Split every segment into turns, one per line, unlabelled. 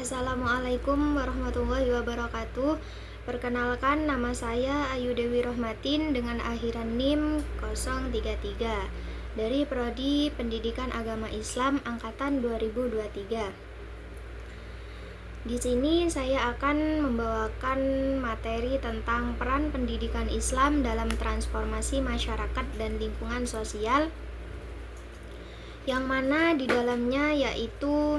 Assalamualaikum warahmatullahi wabarakatuh. Perkenalkan, nama saya Ayu Dewi Rohmatin dengan akhiran NIM 033 dari Prodi Pendidikan Agama Islam angkatan 2023. Di sini saya akan membawakan materi tentang peran pendidikan Islam dalam transformasi masyarakat dan lingkungan sosial, yang mana di dalamnya yaitu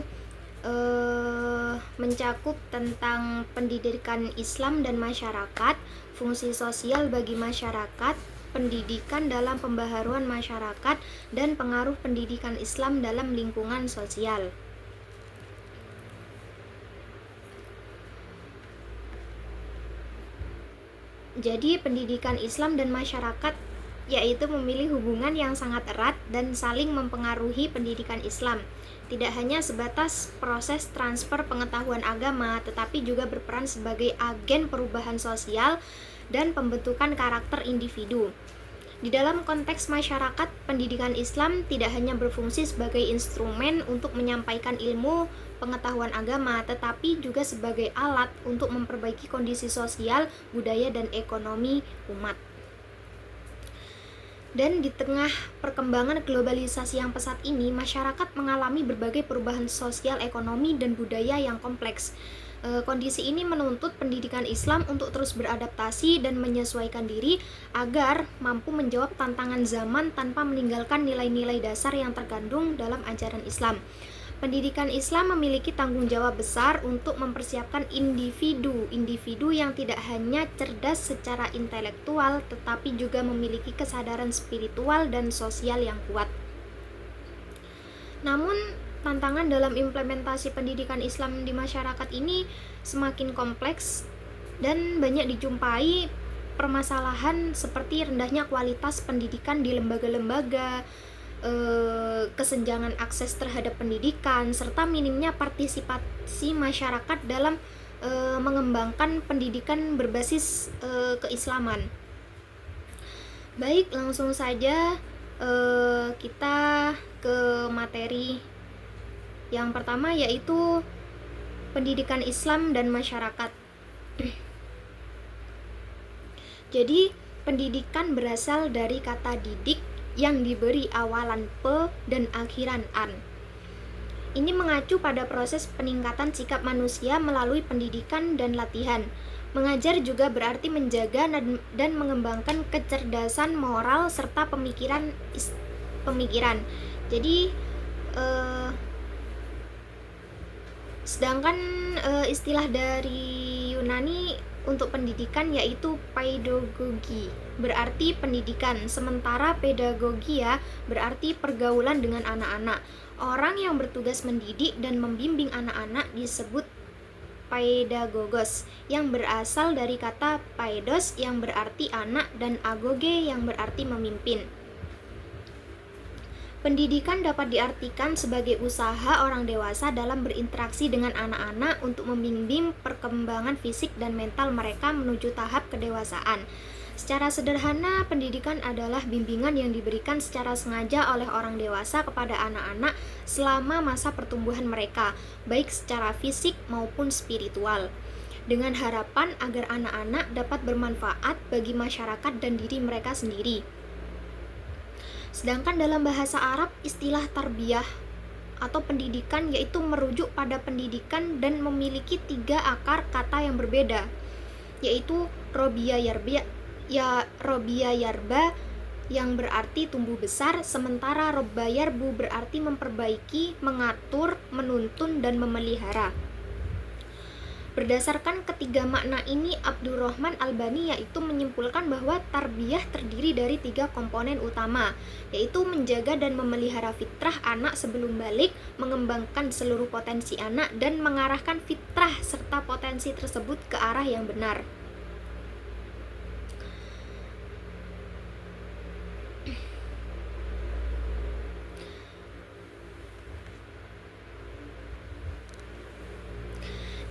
mencakup tentang pendidikan Islam dan masyarakat, fungsi sosial bagi masyarakat, pendidikan dalam pembaharuan masyarakat, dan pengaruh pendidikan Islam dalam lingkungan sosial. Jadi pendidikan Islam dan masyarakat yaitu memilih hubungan yang sangat erat dan saling mempengaruhi pendidikan Islam. Tidak hanya sebatas proses transfer pengetahuan agama, tetapi juga berperan sebagai agen perubahan sosial dan pembentukan karakter individu. Di dalam konteks masyarakat, pendidikan Islam tidak hanya berfungsi sebagai instrumen untuk menyampaikan ilmu pengetahuan agama, tetapi juga sebagai alat untuk memperbaiki kondisi sosial, budaya, dan ekonomi umat. Dan di tengah perkembangan globalisasi yang pesat ini, masyarakat mengalami berbagai perubahan sosial, ekonomi, dan budaya yang kompleks. Kondisi ini menuntut pendidikan Islam untuk terus beradaptasi dan menyesuaikan diri agar mampu menjawab tantangan zaman tanpa meninggalkan nilai-nilai dasar yang terkandung dalam ajaran Islam. Pendidikan Islam memiliki tanggung jawab besar untuk mempersiapkan individu yang tidak hanya cerdas secara intelektual, tetapi juga memiliki kesadaran spiritual dan sosial yang kuat. Namun, tantangan dalam implementasi pendidikan Islam di masyarakat ini semakin kompleks dan banyak dijumpai permasalahan seperti rendahnya kualitas pendidikan di lembaga-lembaga, kesenjangan akses terhadap pendidikan, serta minimnya partisipasi masyarakat dalam mengembangkan pendidikan berbasis keislaman. Baik, langsung saja kita ke materi yang pertama, yaitu pendidikan Islam dan masyarakat. Jadi, pendidikan berasal dari kata didik yang diberi awalan pe dan akhiran an. Ini mengacu pada proses peningkatan sikap manusia melalui pendidikan dan latihan. Mengajar juga berarti menjaga dan mengembangkan kecerdasan moral serta pemikiran. Jadi sedangkan istilah dari Yunani untuk pendidikan yaitu pedagogi, berarti pendidikan, sementara pedagogia berarti pergaulan dengan anak-anak. Orang yang bertugas mendidik dan membimbing anak-anak disebut pedagogos, yang berasal dari kata paidos yang berarti anak dan agoge yang berarti memimpin. Pendidikan dapat diartikan sebagai usaha orang dewasa dalam berinteraksi dengan anak-anak untuk membimbing perkembangan fisik dan mental mereka menuju tahap kedewasaan. Secara sederhana, pendidikan adalah bimbingan yang diberikan secara sengaja oleh orang dewasa kepada anak-anak selama masa pertumbuhan mereka, baik secara fisik maupun spiritual, dengan harapan agar anak-anak dapat bermanfaat bagi masyarakat dan diri mereka sendiri. Sedangkan dalam bahasa Arab, istilah tarbiyah atau pendidikan yaitu merujuk pada pendidikan dan memiliki 3 akar kata yang berbeda, yaitu robia yarba yang berarti tumbuh besar, sementara robba yarbu berarti memperbaiki, mengatur, menuntun, dan memelihara. Berdasarkan ketiga makna ini, Abdurrahman Albani yaitu menyimpulkan bahwa tarbiyah terdiri dari 3 komponen utama, yaitu menjaga dan memelihara fitrah anak sebelum balik, mengembangkan seluruh potensi anak, dan mengarahkan fitrah serta potensi tersebut ke arah yang benar.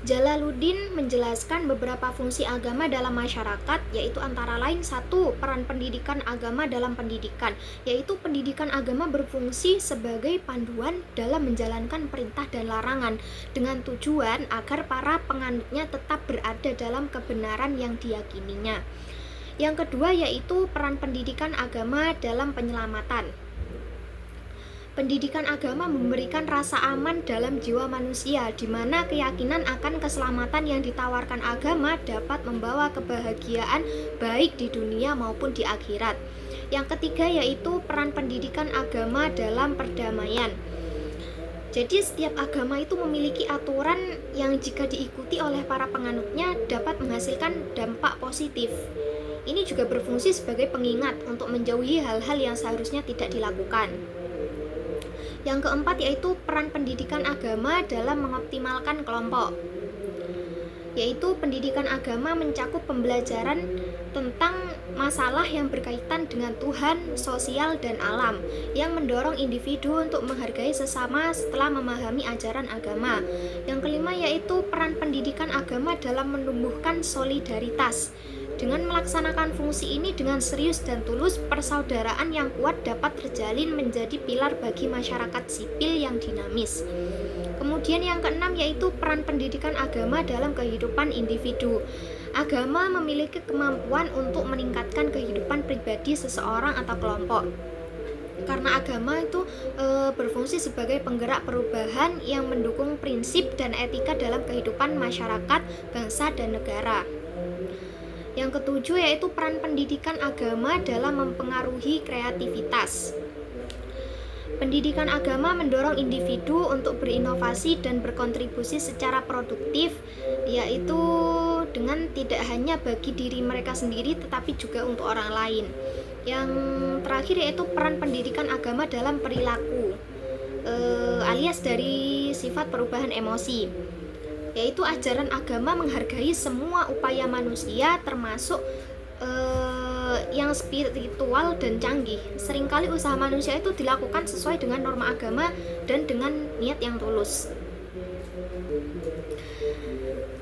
Jalaluddin menjelaskan beberapa fungsi agama dalam masyarakat, yaitu antara lain: 1. Peran pendidikan agama dalam pendidikan, yaitu pendidikan agama berfungsi sebagai panduan dalam menjalankan perintah dan larangan dengan tujuan agar para penganutnya tetap berada dalam kebenaran yang diyakininya. Yang kedua yaitu peran pendidikan agama dalam penyelamatan. Pendidikan agama memberikan rasa aman dalam jiwa manusia, di mana keyakinan akan keselamatan yang ditawarkan agama dapat membawa kebahagiaan baik di dunia maupun di akhirat. Yang ketiga yaitu peran pendidikan agama dalam perdamaian. Jadi setiap agama itu memiliki aturan yang jika diikuti oleh para penganutnya dapat menghasilkan dampak positif. Ini juga berfungsi sebagai pengingat untuk menjauhi hal-hal yang seharusnya tidak dilakukan. Yang keempat yaitu peran pendidikan agama dalam mengoptimalkan kelompok, yaitu pendidikan agama mencakup pembelajaran tentang masalah yang berkaitan dengan Tuhan, sosial, dan alam, yang mendorong individu untuk menghargai sesama setelah memahami ajaran agama. Yang kelima yaitu peran pendidikan agama dalam menumbuhkan solidaritas. Dengan melaksanakan fungsi ini dengan serius dan tulus, persaudaraan yang kuat dapat terjalin menjadi pilar bagi masyarakat sipil yang dinamis. Kemudian yang keenam yaitu peran pendidikan agama dalam kehidupan individu. Agama memiliki kemampuan untuk meningkatkan kehidupan pribadi seseorang atau kelompok. Karena agama itu berfungsi sebagai penggerak perubahan yang mendukung prinsip dan etika dalam kehidupan masyarakat, bangsa, dan negara. Yang ketujuh yaitu peran pendidikan agama dalam mempengaruhi kreativitas. Pendidikan agama mendorong individu untuk berinovasi dan berkontribusi secara produktif, yaitu dengan tidak hanya bagi diri mereka sendiri tetapi juga untuk orang lain. Yang terakhir yaitu peran pendidikan agama dalam perilaku, alias dari sifat perubahan emosi, yaitu ajaran agama menghargai semua upaya manusia termasuk yang spiritual dan canggih. Seringkali usaha manusia itu dilakukan sesuai dengan norma agama dan dengan niat yang tulus.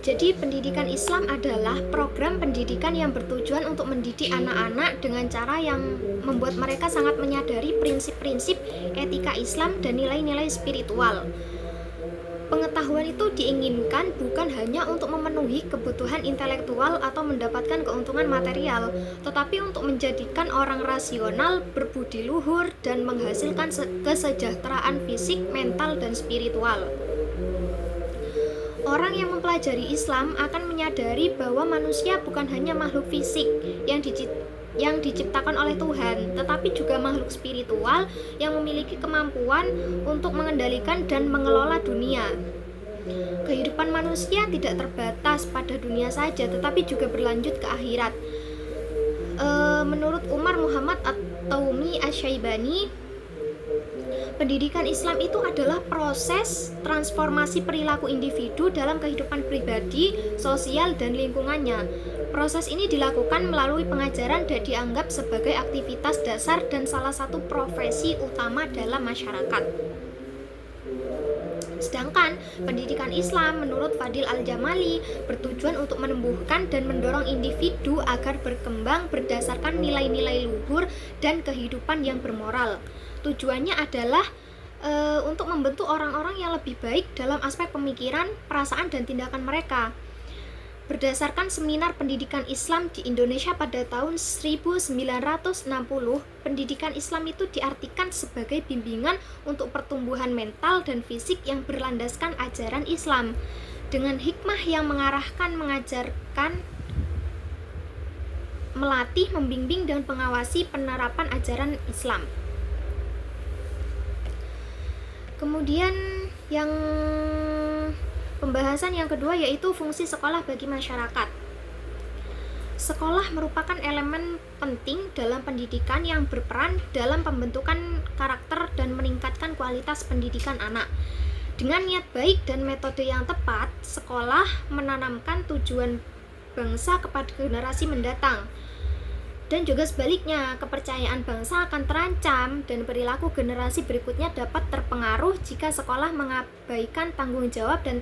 Jadi pendidikan Islam adalah program pendidikan yang bertujuan untuk mendidik anak-anak dengan cara yang membuat mereka sangat menyadari prinsip-prinsip etika Islam dan nilai-nilai spiritual. Pengetahuan itu diinginkan bukan hanya untuk memenuhi kebutuhan intelektual atau mendapatkan keuntungan material, tetapi untuk menjadikan orang rasional, berbudi luhur, dan menghasilkan kesejahteraan fisik, mental, dan spiritual. Orang yang mempelajari Islam akan menyadari bahwa manusia bukan hanya makhluk fisik yang diciptakan oleh Tuhan, tetapi juga makhluk spiritual yang memiliki kemampuan untuk mengendalikan dan mengelola dunia. Kehidupan manusia tidak terbatas pada dunia saja, tetapi juga berlanjut ke akhirat. Menurut Umar Muhammad At-Taumi Asy-Syaibani, pendidikan Islam itu adalah proses transformasi perilaku individu dalam kehidupan pribadi, sosial, dan lingkungannya. Proses ini dilakukan melalui pengajaran dan dianggap sebagai aktivitas dasar dan salah satu profesi utama dalam masyarakat. Sedangkan pendidikan Islam menurut Fadil Al-Jamali bertujuan untuk menumbuhkan dan mendorong individu agar berkembang berdasarkan nilai-nilai luhur dan kehidupan yang bermoral. Tujuannya adalah untuk membentuk orang-orang yang lebih baik dalam aspek pemikiran, perasaan, dan tindakan mereka. Berdasarkan seminar pendidikan Islam di Indonesia pada tahun 1960, pendidikan Islam itu diartikan sebagai bimbingan untuk pertumbuhan mental dan fisik yang berlandaskan ajaran Islam, dengan hikmah yang mengarahkan, mengajarkan, melatih, membimbing, dan mengawasi penerapan ajaran Islam. Kemudian yang pembahasan yang kedua yaitu fungsi sekolah bagi masyarakat. Sekolah merupakan elemen penting dalam pendidikan yang berperan dalam pembentukan karakter dan meningkatkan kualitas pendidikan anak. Dengan niat baik dan metode yang tepat, sekolah menanamkan tujuan bangsa kepada generasi mendatang. Dan juga sebaliknya, kepercayaan bangsa akan terancam dan perilaku generasi berikutnya dapat terpengaruh jika sekolah mengabaikan tanggung jawab dan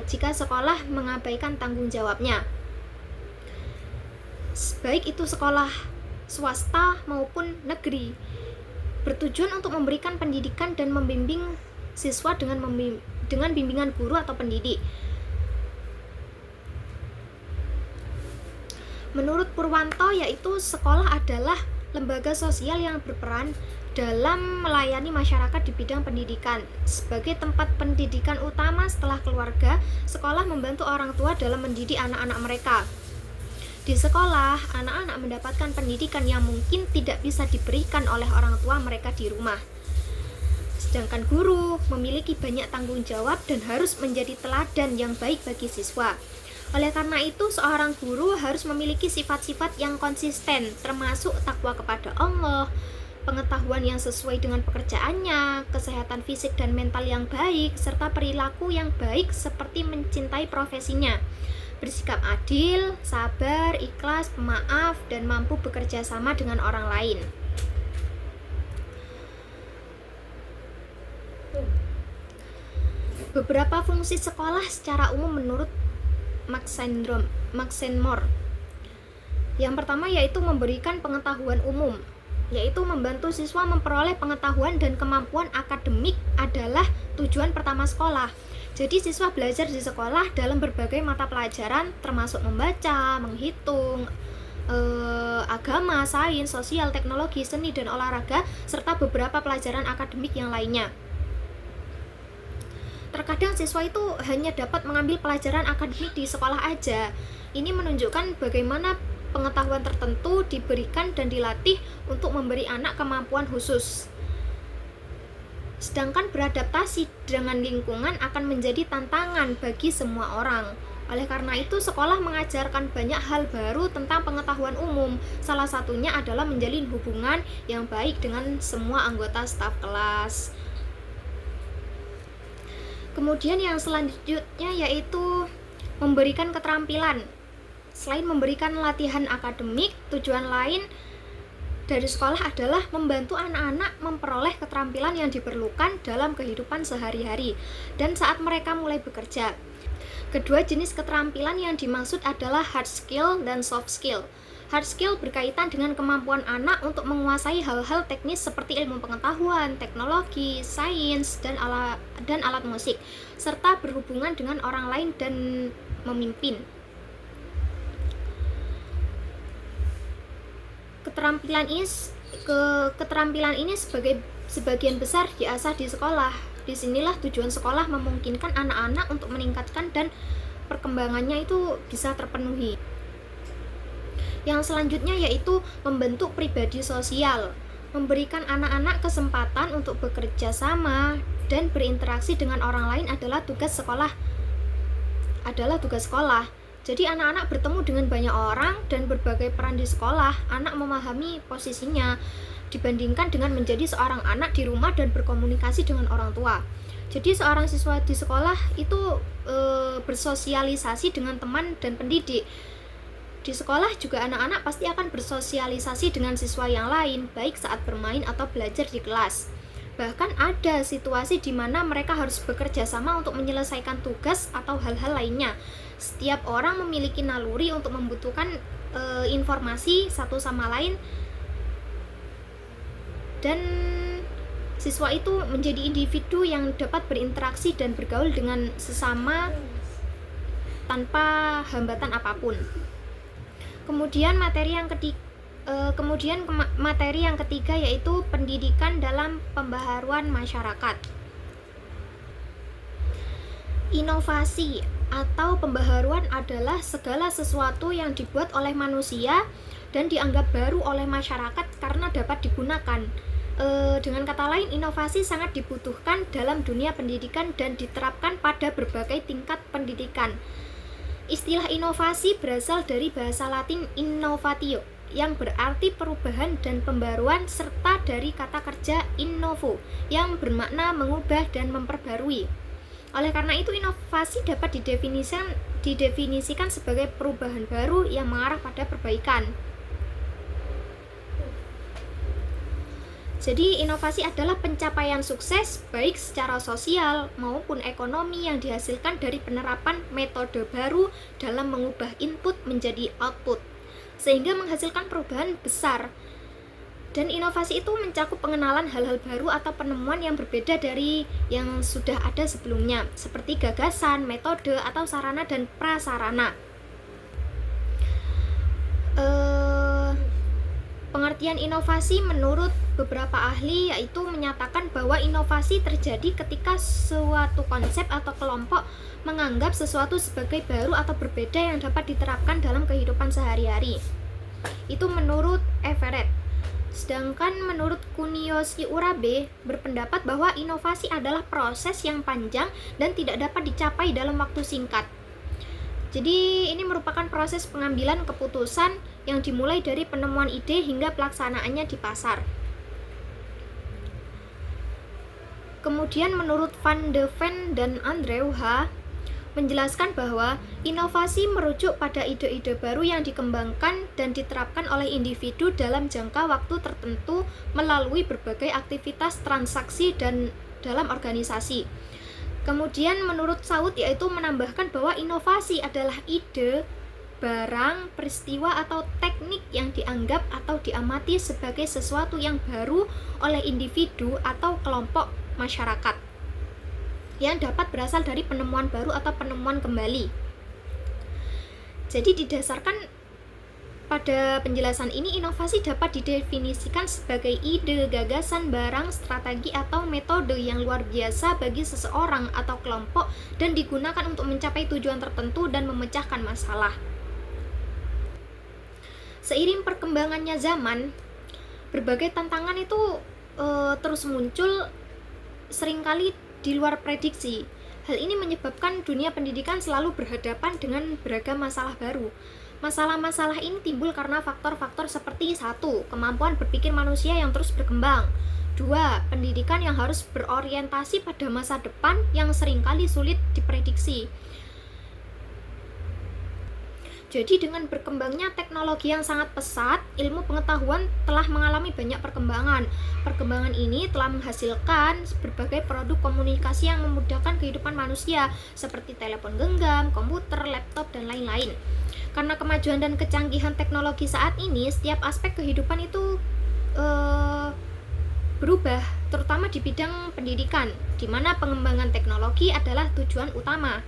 jika sekolah mengabaikan tanggung jawabnya, baik itu sekolah swasta maupun negeri, bertujuan untuk memberikan pendidikan dan membimbing siswa dengan bimbingan guru atau pendidik. Menurut Purwanto, yaitu sekolah adalah lembaga sosial yang berperan dalam melayani masyarakat di bidang pendidikan. Sebagai tempat pendidikan utama setelah keluarga, sekolah membantu orang tua dalam mendidik anak-anak mereka. Di sekolah, anak-anak mendapatkan pendidikan yang mungkin tidak bisa diberikan oleh orang tua mereka di rumah. Sedangkan guru memiliki banyak tanggung jawab dan harus menjadi teladan yang baik bagi siswa. Oleh karena itu, seorang guru harus memiliki sifat-sifat yang konsisten, termasuk takwa kepada Allah, pengetahuan yang sesuai dengan pekerjaannya, kesehatan fisik dan mental yang baik, serta perilaku yang baik seperti mencintai profesinya, bersikap adil, sabar, ikhlas, pemaaf, dan mampu bekerja sama dengan orang lain. Beberapa fungsi sekolah secara umum menurut Max Seymour. Yang pertama yaitu memberikan pengetahuan umum, yaitu membantu siswa memperoleh pengetahuan dan kemampuan akademik adalah tujuan pertama sekolah. Jadi siswa belajar di sekolah dalam berbagai mata pelajaran termasuk membaca, menghitung, agama, sains, sosial, teknologi, seni, dan olahraga, serta beberapa pelajaran akademik yang lainnya. Terkadang siswa itu hanya dapat mengambil pelajaran akademik di sekolah aja. Ini menunjukkan bagaimana pengetahuan tertentu diberikan dan dilatih untuk memberi anak kemampuan khusus. Sedangkan beradaptasi dengan lingkungan akan menjadi tantangan bagi semua orang. Oleh karena itu, sekolah mengajarkan banyak hal baru tentang pengetahuan umum. Salah satunya adalah menjalin hubungan yang baik dengan semua anggota staf kelas. Kemudian yang selanjutnya yaitu memberikan keterampilan. Selain memberikan latihan akademik, tujuan lain dari sekolah adalah membantu anak-anak memperoleh keterampilan yang diperlukan dalam kehidupan sehari-hari dan saat mereka mulai bekerja. Kedua jenis keterampilan yang dimaksud adalah hard skill dan soft skill. Hard skill berkaitan dengan kemampuan anak untuk menguasai hal-hal teknis seperti ilmu pengetahuan, teknologi, sains, dan alat musik, serta berhubungan dengan orang lain dan memimpin. Keterampilan ini sebagian besar diasah di sekolah. Disinilah tujuan sekolah memungkinkan anak-anak untuk meningkatkan dan perkembangannya itu bisa terpenuhi. Yang selanjutnya yaitu membentuk pribadi sosial, memberikan anak-anak kesempatan untuk bekerja sama dan berinteraksi dengan orang lain adalah tugas sekolah. Jadi anak-anak bertemu dengan banyak orang dan berbagai peran di sekolah. Anak memahami posisinya dibandingkan dengan menjadi seorang anak di rumah dan berkomunikasi dengan orang tua. Jadi seorang siswa di sekolah itu bersosialisasi dengan teman dan pendidik. Di sekolah juga anak-anak pasti akan bersosialisasi dengan siswa yang lain, baik saat bermain atau belajar di kelas. Bahkan ada situasi di mana mereka harus bekerja sama untuk menyelesaikan tugas atau hal-hal lainnya. Setiap orang memiliki naluri untuk membutuhkan informasi satu sama lain, dan siswa itu menjadi individu yang dapat berinteraksi dan bergaul dengan sesama tanpa hambatan apapun. Kemudian materi yang ketiga yaitu pendidikan dalam pembaharuan masyarakat. Inovasi atau pembaharuan adalah segala sesuatu yang dibuat oleh manusia dan dianggap baru oleh masyarakat karena dapat digunakan. Dengan kata lain, inovasi sangat dibutuhkan dalam dunia pendidikan dan diterapkan pada berbagai tingkat pendidikan. Istilah inovasi berasal dari bahasa Latin innovatio, yang berarti perubahan dan pembaruan, serta dari kata kerja innovo, yang bermakna mengubah dan memperbarui. Oleh karena itu, inovasi dapat didefinisikan sebagai perubahan baru yang mengarah pada perbaikan. Jadi inovasi adalah pencapaian sukses baik secara sosial maupun ekonomi yang dihasilkan dari penerapan metode baru dalam mengubah input menjadi output, sehingga menghasilkan perubahan besar. Dan inovasi itu mencakup pengenalan hal-hal baru atau penemuan yang berbeda dari yang sudah ada sebelumnya, seperti gagasan, metode, atau sarana dan prasarana. Pengertian inovasi menurut beberapa ahli yaitu menyatakan bahwa inovasi terjadi ketika suatu konsep atau kelompok menganggap sesuatu sebagai baru atau berbeda yang dapat diterapkan dalam kehidupan sehari-hari. Itu menurut Everett. Sedangkan menurut Kuniyoshi Urabe berpendapat bahwa inovasi adalah proses yang panjang dan tidak dapat dicapai dalam waktu singkat. Jadi ini merupakan proses pengambilan keputusan yang dimulai dari penemuan ide hingga pelaksanaannya di pasar. Kemudian menurut Van de Ven dan Andrew H. menjelaskan bahwa inovasi merujuk pada ide-ide baru yang dikembangkan dan diterapkan oleh individu dalam jangka waktu tertentu melalui berbagai aktivitas transaksi dan dalam organisasi. Kemudian menurut Saud yaitu menambahkan bahwa inovasi adalah ide, barang, peristiwa atau teknik yang dianggap atau diamati sebagai sesuatu yang baru oleh individu atau kelompok masyarakat yang dapat berasal dari penemuan baru atau penemuan kembali. Jadi didasarkan pada penjelasan ini, inovasi dapat didefinisikan sebagai ide, gagasan, barang, strategi, atau metode yang luar biasa bagi seseorang atau kelompok dan digunakan untuk mencapai tujuan tertentu dan memecahkan masalah. Seiring perkembangannya zaman, berbagai tantangan itu terus muncul, seringkali di luar prediksi. Hal ini menyebabkan dunia pendidikan selalu berhadapan dengan beragam masalah baru. Masalah-masalah ini timbul karena faktor-faktor seperti 1. Kemampuan berpikir manusia yang terus berkembang. 2. Pendidikan yang harus berorientasi pada masa depan yang seringkali sulit diprediksi. Jadi dengan berkembangnya teknologi yang sangat pesat, ilmu pengetahuan telah mengalami banyak perkembangan. Perkembangan ini telah menghasilkan berbagai produk komunikasi yang memudahkan kehidupan manusia, seperti telepon genggam, komputer, laptop, dan lain-lain. Karena kemajuan dan kecanggihan teknologi saat ini, setiap aspek kehidupan itu berubah, terutama di bidang pendidikan, di mana pengembangan teknologi adalah tujuan utama.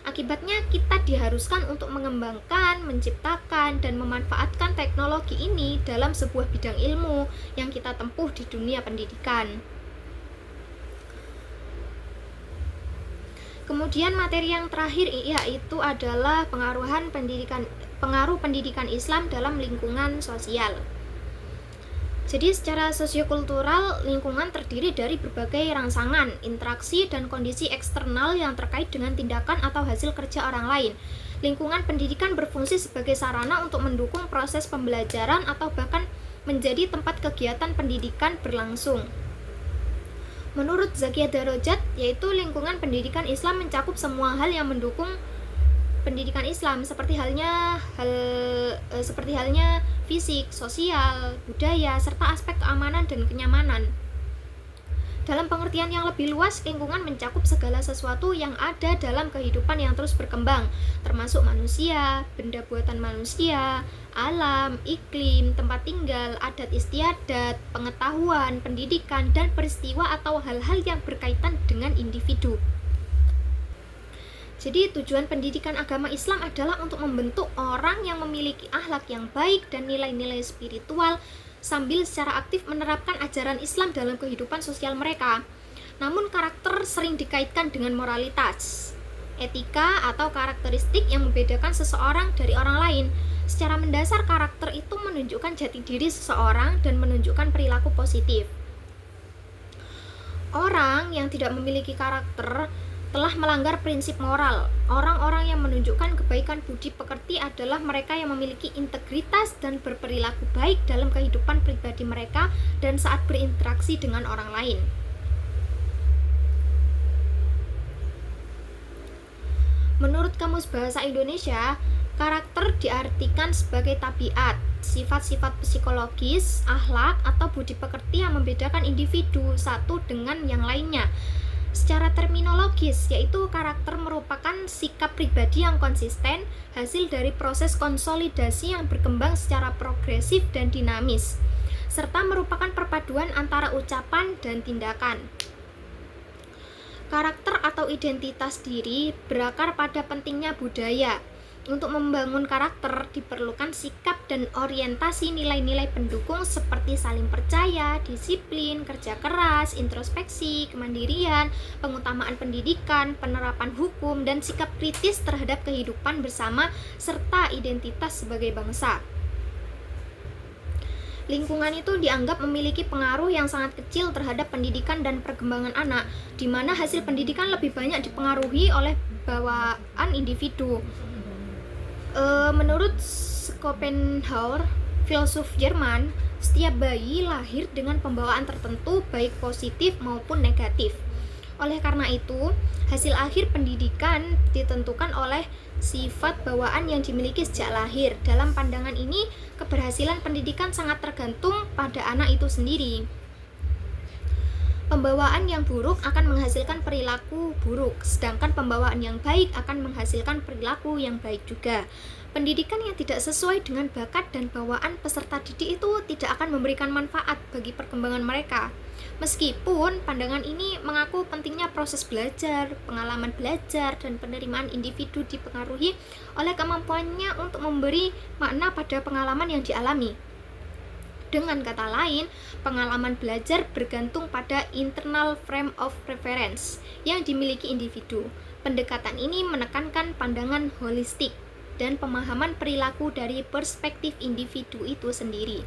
Akibatnya kita diharuskan untuk mengembangkan, menciptakan, dan memanfaatkan teknologi ini dalam sebuah bidang ilmu yang kita tempuh di dunia pendidikan. Kemudian materi yang terakhir yaitu adalah pengaruh pendidikan Islam dalam lingkungan sosial. Jadi secara sosiokultural, lingkungan terdiri dari berbagai rangsangan, interaksi, dan kondisi eksternal yang terkait dengan tindakan atau hasil kerja orang lain. Lingkungan pendidikan berfungsi sebagai sarana untuk mendukung proses pembelajaran atau bahkan menjadi tempat kegiatan pendidikan berlangsung. Menurut Zakia Darajat, yaitu lingkungan pendidikan Islam mencakup semua hal yang mendukung pendidikan Islam, seperti halnya fisik, sosial, budaya, serta aspek keamanan dan kenyamanan. Dalam pengertian yang lebih luas, lingkungan mencakup segala sesuatu yang ada dalam kehidupan yang terus berkembang, termasuk manusia, benda buatan manusia, alam, iklim, tempat tinggal, adat istiadat, pengetahuan, pendidikan, dan peristiwa atau hal-hal yang berkaitan dengan individu. Jadi tujuan pendidikan agama Islam adalah untuk membentuk orang yang memiliki akhlak yang baik dan nilai-nilai spiritual sambil secara aktif menerapkan ajaran Islam dalam kehidupan sosial mereka. Namun karakter sering dikaitkan dengan moralitas, etika, atau karakteristik yang membedakan seseorang dari orang lain. Secara mendasar, karakter itu menunjukkan jati diri seseorang dan menunjukkan perilaku positif. Orang yang tidak memiliki karakter telah melanggar prinsip moral. Orang-orang yang menunjukkan kebaikan budi pekerti adalah mereka yang memiliki integritas dan berperilaku baik dalam kehidupan pribadi mereka dan saat berinteraksi dengan orang lain. Menurut Kamus Bahasa Indonesia, karakter diartikan sebagai tabiat, sifat-sifat psikologis, akhlak, atau budi pekerti yang membedakan individu satu dengan yang lainnya. Secara terminologis, yaitu karakter merupakan sikap pribadi yang konsisten, hasil dari proses konsolidasi yang berkembang secara progresif dan dinamis, serta merupakan perpaduan antara ucapan dan tindakan. Karakter atau identitas diri berakar pada pentingnya budaya. Untuk membangun karakter diperlukan sikap dan orientasi nilai-nilai pendukung seperti saling percaya, disiplin, kerja keras, introspeksi, kemandirian, pengutamaan pendidikan, penerapan hukum, dan sikap kritis terhadap kehidupan bersama serta identitas sebagai bangsa. Lingkungan itu dianggap memiliki pengaruh yang sangat kecil terhadap pendidikan dan perkembangan anak, di mana hasil pendidikan lebih banyak dipengaruhi oleh bawaan individu. Menurut Schopenhauer, filsuf Jerman, setiap bayi lahir dengan pembawaan tertentu baik positif maupun negatif. Oleh karena itu, hasil akhir pendidikan ditentukan oleh sifat bawaan yang dimiliki sejak lahir. Dalam pandangan ini, keberhasilan pendidikan sangat tergantung pada anak itu sendiri. Pembawaan yang buruk akan menghasilkan perilaku buruk, sedangkan pembawaan yang baik akan menghasilkan perilaku yang baik juga. Pendidikan yang tidak sesuai dengan bakat dan bawaan peserta didik itu tidak akan memberikan manfaat bagi perkembangan mereka. Meskipun pandangan ini mengaku pentingnya proses belajar, pengalaman belajar, dan penerimaan individu dipengaruhi oleh kemampuannya untuk memberi makna pada pengalaman yang dialami. Dengan kata lain, pengalaman belajar bergantung pada internal frame of reference yang dimiliki individu. Pendekatan ini menekankan pandangan holistik dan pemahaman perilaku dari perspektif individu itu sendiri.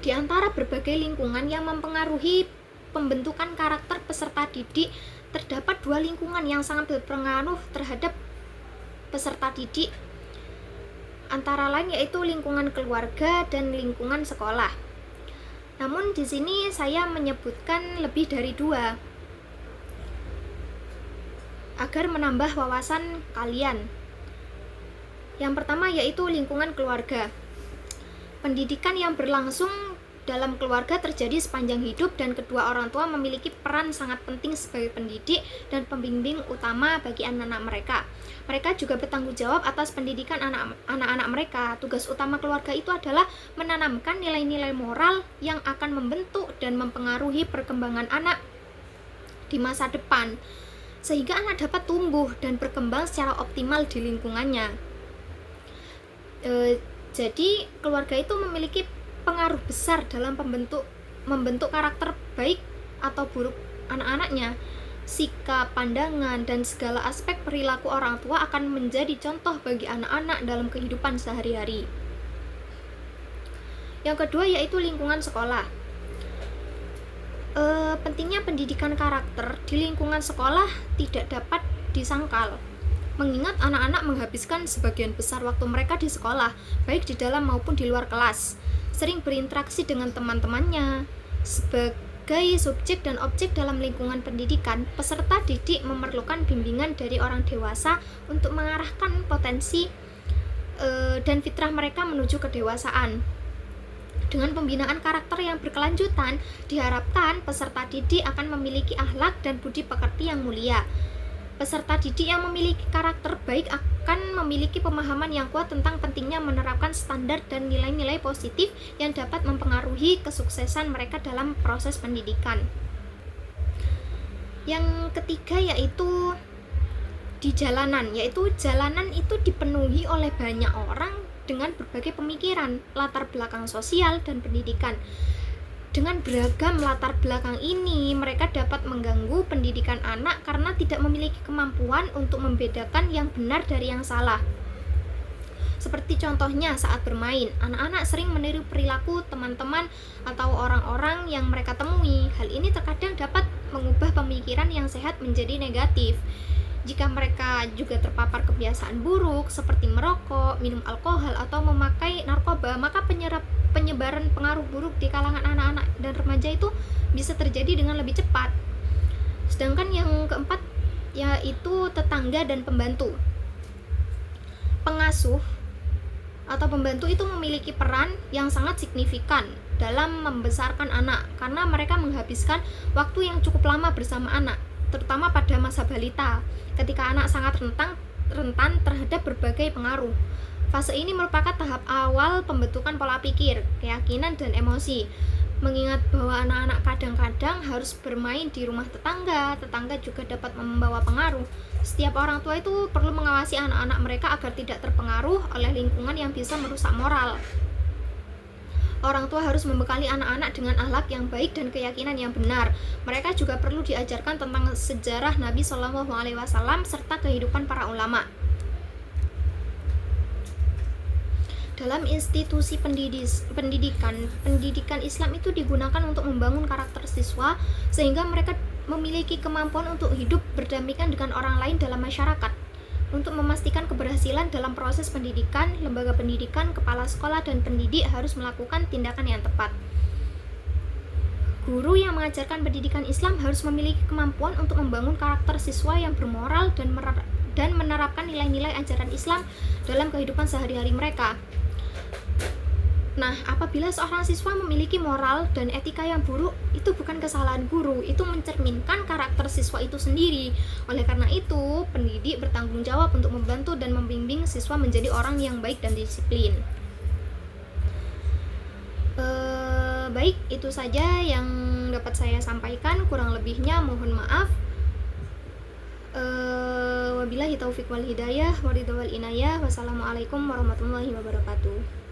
Di antara berbagai lingkungan yang mempengaruhi pembentukan karakter peserta didik, terdapat dua lingkungan yang sangat berpengaruh terhadap peserta didik, antara lain yaitu lingkungan keluarga dan lingkungan sekolah. Namun di sini saya menyebutkan lebih dari dua agar menambah wawasan kalian. Yang pertama yaitu lingkungan keluarga. Pendidikan yang berlangsung dalam keluarga terjadi sepanjang hidup dan kedua orang tua memiliki peran sangat penting sebagai pendidik dan pembimbing utama bagi anak-anak mereka. Mereka juga bertanggung jawab atas pendidikan anak-anak mereka. Tugas utama keluarga itu adalah menanamkan nilai-nilai moral yang akan membentuk dan mempengaruhi perkembangan anak di masa depan, sehingga anak dapat tumbuh dan berkembang secara optimal di lingkungannya. Jadi keluarga itu memiliki pengaruh besar dalam membentuk karakter baik atau buruk anak-anaknya. Sikap, pandangan, dan segala aspek perilaku orang tua akan menjadi contoh bagi anak-anak dalam kehidupan sehari-hari. Yang kedua yaitu lingkungan sekolah. Pentingnya pendidikan karakter di lingkungan sekolah tidak dapat disangkal, mengingat anak-anak menghabiskan sebagian besar waktu mereka di sekolah, baik di dalam maupun di luar kelas, sering berinteraksi dengan teman-temannya. Sebagai subjek dan objek dalam lingkungan pendidikan, peserta didik memerlukan bimbingan dari orang dewasa untuk mengarahkan potensi dan fitrah mereka menuju kedewasaan. Dengan pembinaan karakter yang berkelanjutan, diharapkan peserta didik akan memiliki akhlak dan budi pekerti yang mulia. Peserta didik yang memiliki karakter baik akan memiliki pemahaman yang kuat tentang pentingnya menerapkan standar dan nilai-nilai positif yang dapat mempengaruhi kesuksesan mereka dalam proses pendidikan. Yang ketiga yaitu di jalanan, yaitu jalanan itu dipenuhi oleh banyak orang dengan berbagai pemikiran, latar belakang sosial, dan pendidikan. Dengan beragam latar belakang ini, mereka dapat mengganggu pendidikan anak karena tidak memiliki kemampuan untuk membedakan yang benar dari yang salah. Seperti contohnya saat bermain, anak-anak sering meniru perilaku teman-teman atau orang-orang yang mereka temui. Hal ini terkadang dapat mengubah pemikiran yang sehat menjadi negatif. Jika mereka juga terpapar kebiasaan buruk seperti merokok, minum alkohol, atau memakai narkoba, maka penyebaran pengaruh buruk di kalangan anak-anak dan remaja itu bisa terjadi dengan lebih cepat. Sedangkan yang keempat yaitu tetangga dan pembantu. Pengasuh atau pembantu itu memiliki peran yang sangat signifikan dalam membesarkan anak karena mereka menghabiskan waktu yang cukup lama bersama anak, terutama pada masa balita, ketika anak sangat rentan terhadap berbagai pengaruh. Fase ini merupakan tahap awal pembentukan pola pikir, keyakinan, dan emosi. Mengingat bahwa anak-anak kadang-kadang harus bermain di rumah tetangga, tetangga juga dapat membawa pengaruh. Setiap orang tua itu perlu mengawasi anak-anak mereka agar tidak terpengaruh oleh lingkungan yang bisa merusak moral. Orang tua harus membekali anak-anak dengan akhlak yang baik dan keyakinan yang benar. Mereka juga perlu diajarkan tentang sejarah Nabi Shallallahu Alaihi Wasallam serta kehidupan para ulama. Dalam institusi pendidikan Islam itu digunakan untuk membangun karakter siswa sehingga mereka memiliki kemampuan untuk hidup berdampingan dengan orang lain dalam masyarakat. Untuk memastikan keberhasilan dalam proses pendidikan, lembaga pendidikan, kepala sekolah, dan pendidik harus melakukan tindakan yang tepat. Guru yang mengajarkan pendidikan Islam harus memiliki kemampuan untuk membangun karakter siswa yang bermoral dan menerapkan nilai-nilai ajaran Islam dalam kehidupan sehari-hari mereka. Nah, apabila seorang siswa memiliki moral dan etika yang buruk, itu bukan kesalahan guru, itu mencerminkan karakter siswa itu sendiri. Oleh karena itu, pendidik bertanggung jawab untuk membantu dan membimbing siswa menjadi orang yang baik dan disiplin. Baik, itu saja yang dapat saya sampaikan, kurang lebihnya mohon maaf. Wabillahi taufiq wal hidayah, waridha wal inayah. Wassalamualaikum warahmatullahi wabarakatuh.